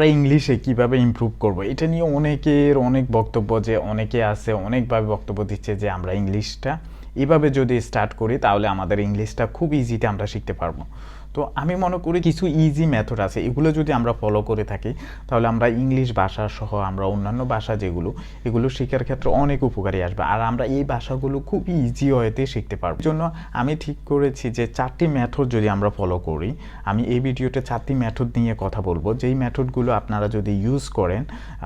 আমরা ইংলিশে কিভাবে ইমপ্রুভ করব, এটা নিয়ে অনেকের অনেক বক্তব্য, যে অনেকে আছে অনেকভাবে বক্তব্য দিচ্ছে যে আমরা ইংলিশটা এভাবে যদি স্টার্ট করি তাহলে আমাদের ইংলিশটা খুব ইজিতে আমরা শিখতে পারবো। তো আমি মনে করি কিছু ইজি মেথড আছে, এগুলো যদি আমরা ফলো করে থাকি তাহলে আমরা ইংলিশ ভাষা সহ আমরা অন্যান্য ভাষা যেগুলো এগুলো শেখার ক্ষেত্রে অনেক উপকারী আসবে, আর আমরা এই ভাষাগুলো খুব ইজি ওয়েতে শিখতে পারবো। জন্য আমি ঠিক করেছি যে 4টি মেথড যদি আমরা ফলো করি, আমি এই ভিডিওতে 4টি মেথড নিয়ে কথা বলবো, যেই মেথডগুলো আপনারা যদি ইউজ করেন,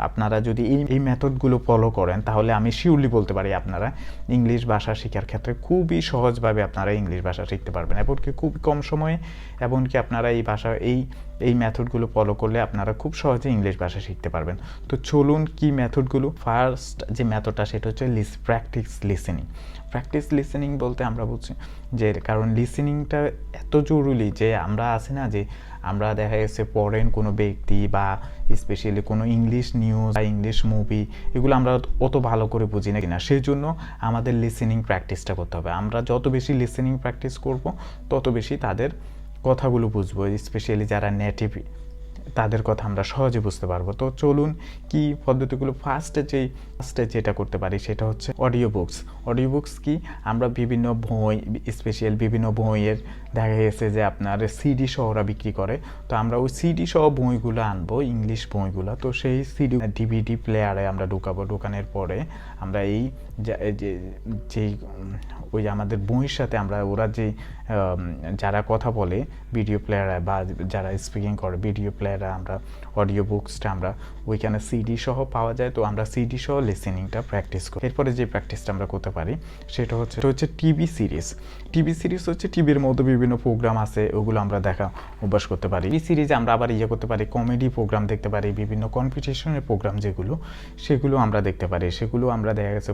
আপনারা যদি এই মেথডগুলো ফলো করেন তাহলে আমি শিওরলি বলতে পারি আপনারা ইংলিশ ভাষা শেখার ক্ষেত্রে খুবই সহজভাবে আপনারা ইংলিশ ভাষা শিখতে পারবেন, এমনকি খুব কম সময়ে, এমনকি আপনারা এই ভাষা এই মেথডগুলো ফলো করলে আপনারা খুব সহজে ইংলিশ ভাষা শিখতে পারবেন। তো চলুন কি মেথডগুলো। ফার্স্ট যে মেথডটা সেটা হচ্ছে প্র্যাকটিস লিসেনিং। প্র্যাকটিস লিসেনিং বলতে আমরা বুঝছি যে, কারণ লিসেনিংটা এত জরুরি যে আমরা আছি না যে আমরা দেখা গেছে পড়েন কোনো ব্যক্তি বা স্পেশালি কোনো ইংলিশ নিউজ বা ইংলিশ মুভি এগুলো আমরা অত ভালো করে বুঝি না কিনা, সেই জন্য আমাদের লিসেনিং প্র্যাকটিসটা করতে হবে। আমরা যত বেশি লিসেনিং প্র্যাকটিস করব তত বেশি তাদের কথাগুলো বুঝবো, স্পেশালি যারা নেটিভ তাদের কথা আমরা সহজে বুঝতে পারবো। তো চলুন কি পদ্ধতিগুলো। ফার্স্টে যেটা করতে পারি সেটা হচ্ছে অডিও বুকস। অডিও বুকস কি, আমরা বিভিন্ন বই, স্পেশাল বিভিন্ন বইয়ের দেখা গেছে যে আপনার সিডি সহ ওরা বিক্রি করে, তো আমরা ওই সিডি সহ বইগুলো আনবো, ইংলিশ বইগুলো। তো সেই সিডি ডিভিডি প্লেয়ারে আমরা ঢুকাবো, ঢুকানোর পরে আমরা এই যেই ওই আমাদের বইয়ের সাথে আমরা ওরা যেই যারা কথা বলে ভিডিও প্লেয়ারে বা যারা স্পিকিং করে ভিডিও প্লেয়ারে, আমরা অডিও বুকসটা আমরা ওইখানে সিডি সহ পাওয়া যায়, তো আমরা সিডি সহ লিসেনিংটা প্র্যাকটিস করি। এরপরে যে প্র্যাকটিসটা আমরা করতে পারি সেটা হচ্ছে টিভি সিরিজ। টিভি সিরিজ হচ্ছে টিভির মধ্যে বিভিন্ন প্রোগ্রাম আছে, ওগুলো আমরা দেখা অভ্যাস করতে পারি। টিভি সিরিজে আমরা আবার করতে পারি, কমেডি প্রোগ্রাম দেখতে পারি, বিভিন্ন কম্পিটিশনের প্রোগ্রাম সেগুলো আমরা দেখতে পারি। সেগুলো আমরা দেখা গেছে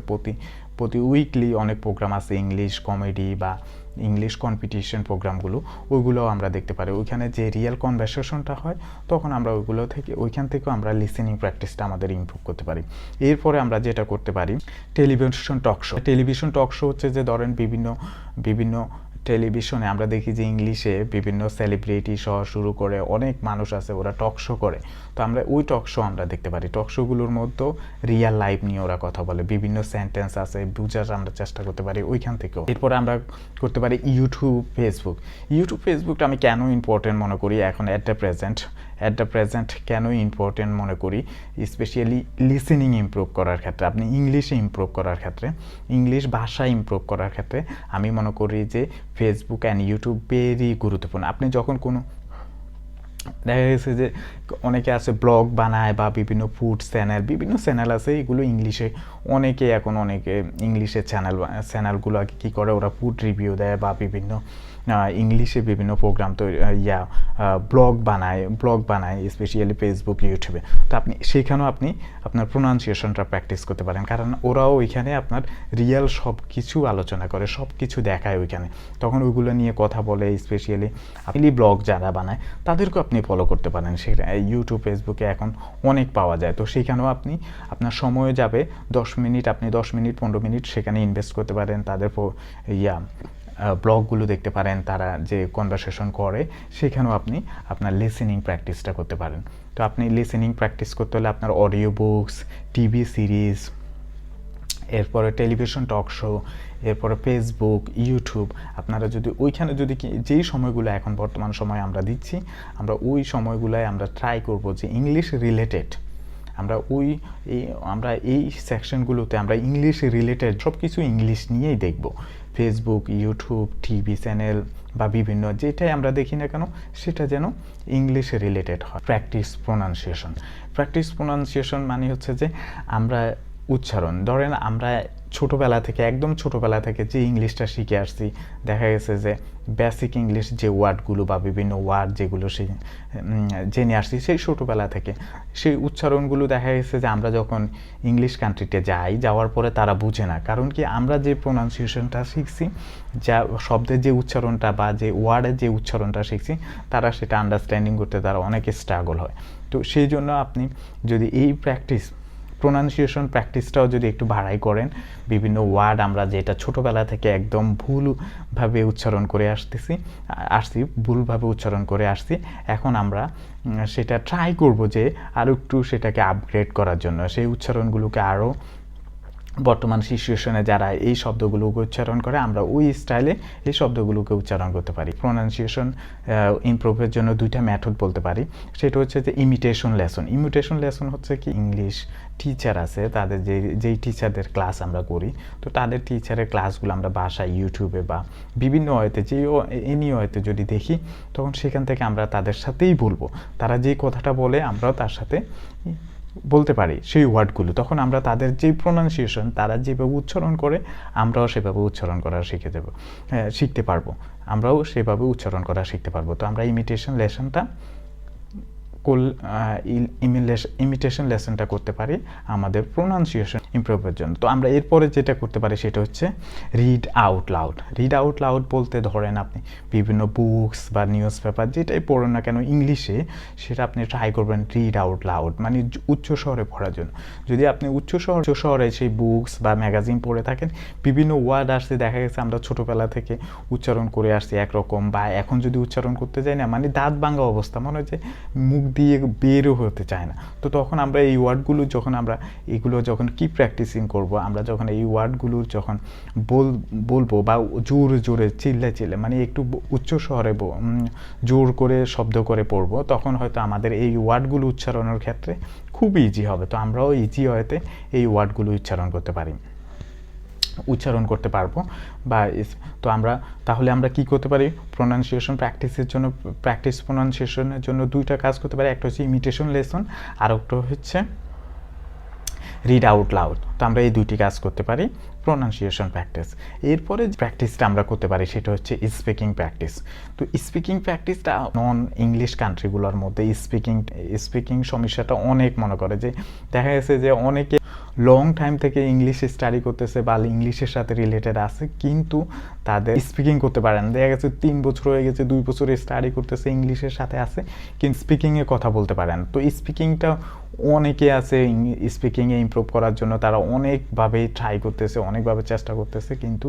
প্রতি উইকলি অনেক প্রোগ্রাম আছে, ইংলিশ কমেডি বা ইংলিশ কম্পিটিশন প্রোগ্রামগুলো, ওইগুলোও আমরা দেখতে পারি। ওইখানে যে রিয়েল কনভারসেশনটা হয় তখন আমরা ওইখান থেকেও আমরা লিসেনিং প্র্যাকটিসটা আমাদের ইমপ্রুভ করতে পারি। এরপরে আমরা যেটা করতে পারি television talk show. Television talk show হচ্ছে যে ধরেন বিভিন্ন টেলিভিশনে আমরা দেখি যে ইংলিশে বিভিন্ন সেলিব্রিটি সহ শুরু করে অনেক মানুষ আছে, ওরা টক শো করে, তো আমরা ওই টক শো আমরা দেখতে পারি। টক শোগুলোর মধ্যেও রিয়েল লাইফ নিয়ে ওরা কথা বলে, বিভিন্ন সেন্টেন্স আছে বুঝার আমরা চেষ্টা করতে পারি ওইখান থেকেও। এরপরে আমরা করতে পারি ইউটিউব ফেসবুকটা আমি কেন ইম্পর্টেন্ট মনে করি এখন অ্যাট দ্য প্রেজেন্ট কেন ইম্পর্টেন্ট মনে করি, স্পেশালি লিসেনিং ইমপ্রুভ করার ক্ষেত্রে, আপনি ইংলিশে ইমপ্রুভ করার ক্ষেত্রে, ইংলিশ ভাষা ইমপ্রুভ করার ক্ষেত্রে আমি মনে করি যে ফেসবুক অ্যান্ড ইউটিউব ভেরি গুরুত্বপূর্ণ। আপনি যখন কোনো দেখা গেছে যে অনেকে আছে ব্লগ বানায় বা বিভিন্ন ফুড চ্যানেল আছে, এগুলো ইংলিশে অনেকে ইংলিশের চ্যানেলগুলো কী করে, ওরা ফুড রিভিউ দেয় বা বিভিন্ন ইংলিশে বিভিন্ন প্রোগ্রাম ব্লগ বানায় স্পেশালি ফেসবুক ইউটিউবে। তো সেখানেও আপনি আপনার প্রোনাউন্সিয়েশনটা প্র্যাকটিস করতে পারেন, কারণ ওরাও ওইখানে আপনার রিয়েল সব কিছু আলোচনা করে, সব কিছু দেখায় ওইখানে, তখন ওইগুলো নিয়ে কথা বলে। স্পেশালি আপনি ব্লগ যারা বানায় তাদেরকেও আপনি ফলো করতে পারেন, সেটা ইউটিউব ফেসবুকে এখন অনেক পাওয়া যায়। তো সেখানেও আপনার সময় যাবে 10 মিনিট, আপনি 10 মিনিট 15 মিনিট সেখানে ইনভেস্ট করতে পারেন, তাদের ব্লগগুলো দেখতে পারেন, তারা যে কনভারসেশন করে সেখানেও আপনি আপনার লিসেনিং প্র্যাকটিসটা করতে পারেন। তো আপনি লিসেনিং প্র্যাকটিস করতে হলে আপনার অডিও বুকস, টিভি সিরিজ, এরপরে টেলিভিশন টক শো, এরপরে ফেসবুক, ইউটিউব, আপনারা ওইখানে যেই সময়গুলো এখন বর্তমান সময় আমরা দিচ্ছি, আমরা ওই সময়গুলোয় আমরা ট্রাই করব যে ইংলিশ রিলেটেড আমরা এই সেকশনগুলোতে আমরা ইংলিশ রিলেটেড সব কিছু ইংলিশ নিয়েই দেখব। ফেসবুক, ইউটিউব, টিভি চ্যানেল বা বিভিন্ন যেটাই আমরা দেখি না কেন সেটা যেন ইংলিশ রিলেটেড হয়। প্র্যাকটিস প্রোনাউন্সিয়েশন মানে হচ্ছে যে আমরা উচ্চারণ, ধরেন আমরা একদম ছোটোবেলা থেকে যে ইংলিশটা শিখে আসছি, দেখা গেছে যে বেসিক ইংলিশ যে ওয়ার্ডগুলো বা বিভিন্ন ওয়ার্ড যেগুলো জেনে আসছি সেই ছোটোবেলা থেকে, সেই উচ্চারণগুলো দেখা গেছে যে আমরা যখন ইংলিশ কান্ট্রিতে যাওয়ার পরে তারা বুঝে না, কারণ কি আমরা যে প্রোনাউন্সিয়েশনটা শিখছি, যা শব্দের যে উচ্চারণটা বা যে ওয়ার্ডের যে উচ্চারণটা শিখছি, তারা সেটা আন্ডারস্ট্যান্ডিং করতে তারা অনেক স্ট্রাগল হয়। তো সেই জন্য আপনি যদি এই প্রোনাউন্সিয়েশন প্র্যাকটিসটাও যদি একটু বাড়াই করেন, বিভিন্ন ওয়ার্ড আমরা যেটা ছোটোবেলা থেকে একদম ভুলভাবে উচ্চারণ করে ভুলভাবে উচ্চারণ করে আসছি, এখন আমরা সেটা ট্রাই করব যে আরও একটু সেটাকে আপগ্রেড করার জন্য, সেই উচ্চারণগুলোকে আরও বর্তমান সিচুয়েশনে যারা এই শব্দগুলোকে উচ্চারণ করে আমরা ওই স্টাইলে এই শব্দগুলোকে উচ্চারণ করতে পারি। প্রোনাউন্সিয়েশন ইমপ্রুভের জন্য দুইটা মেথড বলতে পারি। সেটা হচ্ছে যে ইমিটেশন লেসন হচ্ছে কি, ইংলিশ টিচার আছে, তাদের যেই টিচারদের ক্লাস আমরা করি, তো তাদের টিচারের ক্লাসগুলো আমরা বাসায় ইউটিউবে বা বিভিন্ন ওয়েতে এনি ওয়েতে যদি দেখি, তখন সেখান থেকে আমরা তাদের সাথেই বলবো, তারা যেই কথাটা বলে আমরাও তার সাথে বলতে পারি সেই ওয়ার্ডগুলো। তখন আমরা তাদের যে প্রোনাউন্সিয়েশন, তারা যেভাবে উচ্চারণ করে আমরাও সেভাবে উচ্চারণ করা শিখতে পারবো, আমরাও সেভাবে উচ্চারণ করা শিখতে পারবো। তো আমরা ইমিটেশন লেসনটা করতে পারি আমাদের প্রোনাউন্সিয়েশন ইমপ্রুভের জন্য। তো আমরা এরপরে যেটা করতে পারি সেটা হচ্ছে রিড আউট লাউড বলতে ধরেন আপনি বিভিন্ন বুকস বা নিউজ পেপার যেটাই পড়েন না কেন ইংলিশে, সেটা আপনি ট্রাই করবেন রিড আউট লাউড, মানে উচ্চ স্বরে পড়ার জন্য। যদি আপনি উচ্চ শহরে সেই বুকস বা ম্যাগাজিন পড়ে থাকেন, বিভিন্ন ওয়ার্ড আসছে, দেখা গেছে আমরা ছোটোবেলা থেকে উচ্চারণ করে আসছি একরকম, বা এখন যদি উচ্চারণ করতে যাই না, মানে দাঁত ভাঙা অবস্থা, মনে হয় যে মুখ দিয়ে বেরও হতে চায় না। তো তখন আমরা এই ওয়ার্ডগুলো যখন কি প্র্যাকটিসিং করব, আমরা যখন এই ওয়ার্ডগুলো যখন বলবো বা জোরে চিল্লে মানে একটু উচ্চ শহরে জোর করে শব্দ করে পড়বো, তখন হয়তো আমাদের এই ওয়ার্ডগুলো উচ্চারণের ক্ষেত্রে খুব ইজি হবে। তো আমরাও ইজি ওয়েতে এই ওয়ার্ডগুলো উচ্চারণ করতে পারবো। তো তাহলে আমরা কি করতে পারি, প্রোনাউন্সিয়েশন প্রোনাউন্সিয়েশনের জন্য দুইটা কাজ করতে পারি। একটা হচ্ছে ইমিটেশন লেসন, আর একটা হচ্ছে রিড আউট লাউড। তো আমরা এই দুইটি কাজ করতে পারি প্রোনাউন্সিয়েশন প্র্যাকটিস। এরপরে যে প্র্যাকটিসটা আমরা করতে পারি সেটা হচ্ছে স্পিকিং প্র্যাকটিস। তো স্পিকিং প্র্যাকটিসটা নন ইংলিশ কান্ট্রিগুলোর মধ্যে স্পিকিং সমস্যাটা অনেক মনে করে, যে দেখা গেছে যে অনেকে লং টাইম থেকে ইংলিশ স্টাডি করতেছে বা ইংলিশের সাথে রিলেটেড আছে, কিন্তু তাদের স্পিকিং করতে পারে না। দেখা গেছে 3 বছর হয়ে গেছে, 2 বছর স্টাডি করতেছে, ইংলিশের সাথে আছে, কিন্তু স্পিকিংয়ে কথা বলতে পারে না। তো স্পিকিংটা অনেকে আছে স্পিকিংয়ে ইমপ্রুভ করার জন্য, তারা অনেকভাবে ট্রাই করতেছে, অনেকভাবে চেষ্টা করতেছে, কিন্তু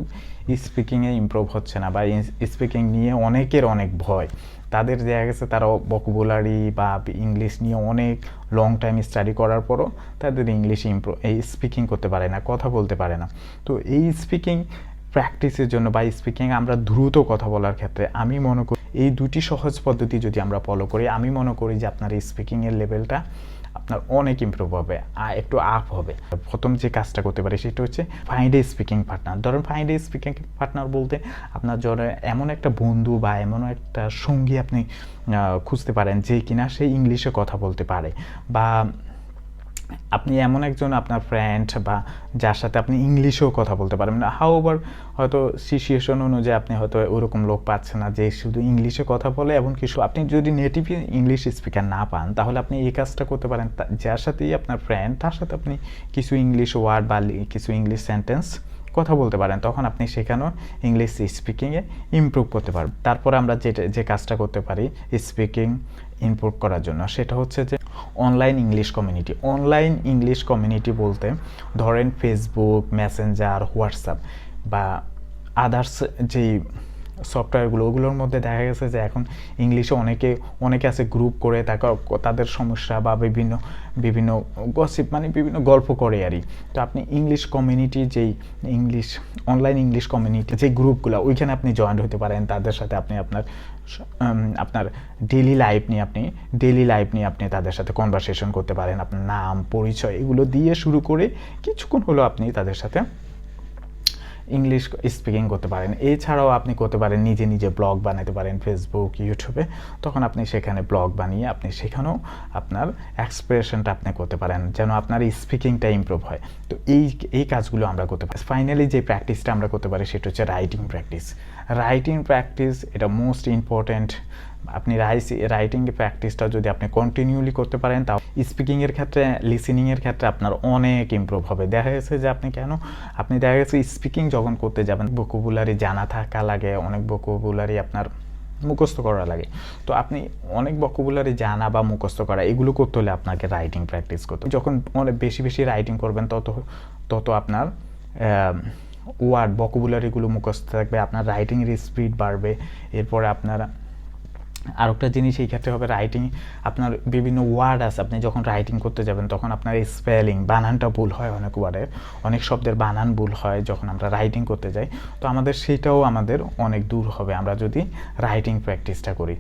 স্পিকিংয়ে ইমপ্রুভ হচ্ছে না, বা স্পিকিং নিয়ে অনেকের অনেক ভয়। তাদের দেখা গেছে তারা ভোকাবুলারি বা ইংলিশ নিয়ে অনেক লং টাইম স্টাডি করার পরও তাদের ইংলিশ স্পিকিং করতে পারে না, কথা বলতে পারে না। তো এই স্পিকিং প্র্যাকটিসের জন্য বা স্পিকিং আমরা দ্রুত কথা বলার ক্ষেত্রে আমি মনে করি এই দুটি সহজ পদ্ধতি যদি আমরা ফলো করি, আমি মনে করি যে আপনার স্পিকিংয়ের লেভেলটা আপনার অনেক ইমপ্রুভ হবে, একটু আপ হবে। প্রথম যে কাজটা করতে পারি সেটা হচ্ছে ফাইন্ড এ স্পিকিং পার্টনার। ধরুন ফাইন্ড এ স্পিকিং পার্টনার বলতে আপনার জন্য এমন একটা বন্ধু বা এমন একটা সঙ্গী আপনি খুঁজতে পারেন যে কিনা সে ইংলিশে কথা বলতে পারে, বা আপনি এমন একজন আপনার ফ্রেন্ড বা যার সাথে আপনি ইংলিশেও কথা বলতে পারবেন না। হাউএভার হয়তো সিচুয়েশন অনুযায়ী আপনি হয়তো ওরকম লোক পাচ্ছেন না যে শুধু ইংলিশে কথা বলে, এবং কিছু আপনি যদি নেটিভ ইংলিশ স্পিকার না পান, তাহলে আপনি এই কাজটা করতে পারেন, যার সাথেই আপনার ফ্রেন্ড, তার সাথে আপনি কিছু ইংলিশ ওয়ার্ড বা কিছু ইংলিশ সেন্টেন্স কথা বলতে পারেন, তখন আপনি সেখানেও ইংলিশ স্পিকিংয়ে ইমপ্রুভ করতে পারবেন। তারপরে আমরা যে কাজটা করতে পারি স্পিকিং ইমপ্রুভ করার জন্য, সেটা হচ্ছে যে অনলাইন ইংলিশ কমিউনিটি বলতে ধরেন ফেসবুক, মেসেঞ্জার, হোয়াটসঅ্যাপ বা আদার্স যেই সফটওয়্যারগুলো, ওগুলোর মধ্যে দেখা গেছে যে এখন ইংলিশে অনেকে আছে গ্রুপ করে তাদের সমস্যা বা বিভিন্ন গসিপ মানে বিভিন্ন গল্প করে আরই। তো আপনি English community online English community যে গ্রুপগুলো, ওইখানে আপনি জয়েন্ট হতে পারেন। তাদের সাথে আপনি আপনার ডেইলি লাইফ নিয়ে আপনি তাদের সাথে কনভারসেশন করতে পারেন। আপনার নাম, পরিচয় এগুলো দিয়ে শুরু করে কিছুক্ষণ হলো আপনি তাদের সাথে ইংলিশ স্পিকিং করতে পারেন। এছাড়াও আপনি করতে পারেন নিজে ব্লগ বানাতে পারেন ফেসবুক, ইউটিউবে। তখন আপনি সেখানে ব্লগ বানিয়ে আপনি সেখানেও আপনার এক্সপ্রেশনটা আপনি করতে পারেন, যেন আপনার স্পিকিংটা ইমপ্রুভ হয়। তো এই কাজগুলো আমরা করতে পারি। ফাইনালি যে প্র্যাকটিসটা আমরা করতে পারি সেটা হচ্ছে রাইটিং প্র্যাকটিস। এটা মোস্ট ইম্পর্ট্যান্ট। আপনি রাইটিং প্র্যাকটিসটা যদি আপনি কন্টিনিউলি করতে পারেন, তাও স্পিকিংয়ের ক্ষেত্রে, লিসেনিংয়ের ক্ষেত্রে আপনার অনেক ইমপ্রুভ হবে। দেখা গেছে যে আপনি দেখা গেছে স্পিকিং যখন করতে যাবেন ভোকাবুলারি জানা থাকা লাগে, অনেক ভোকাবুলারি আপনার মুখস্থ করা লাগে। তো আপনি অনেক ভোকাবুলারি জানা বা মুখস্থ করা এগুলো করতে হলে আপনাকে রাইটিং প্র্যাকটিস করতে হবে। যখন অনেক বেশি বেশি রাইটিং করবেন তত আপনার ওয়ার্ড ভোকাবুলারিগুলো মুখস্থ থাকবে, আপনার রাইটিংয়ের স্পিড বাড়বে। এরপরে আপনার আরেকটা জিনিস এই ক্ষেত্রে হবে, রাইটিং আপনার বিভিন্ন ওয়ার্ড আছে, আপনি যখন রাইটিং করতে যাবেন তখন আপনার স্পেলিং বানানটা ভুল হয়, অনেক ওয়ার্ডের অনেক শব্দের বানান ভুল হয় যখন আমরা রাইটিং করতে যাই। তো আমাদের সেটাও আমাদের অনেক দূর হবে আমরা যদি রাইটিং প্র্যাকটিসটা করি।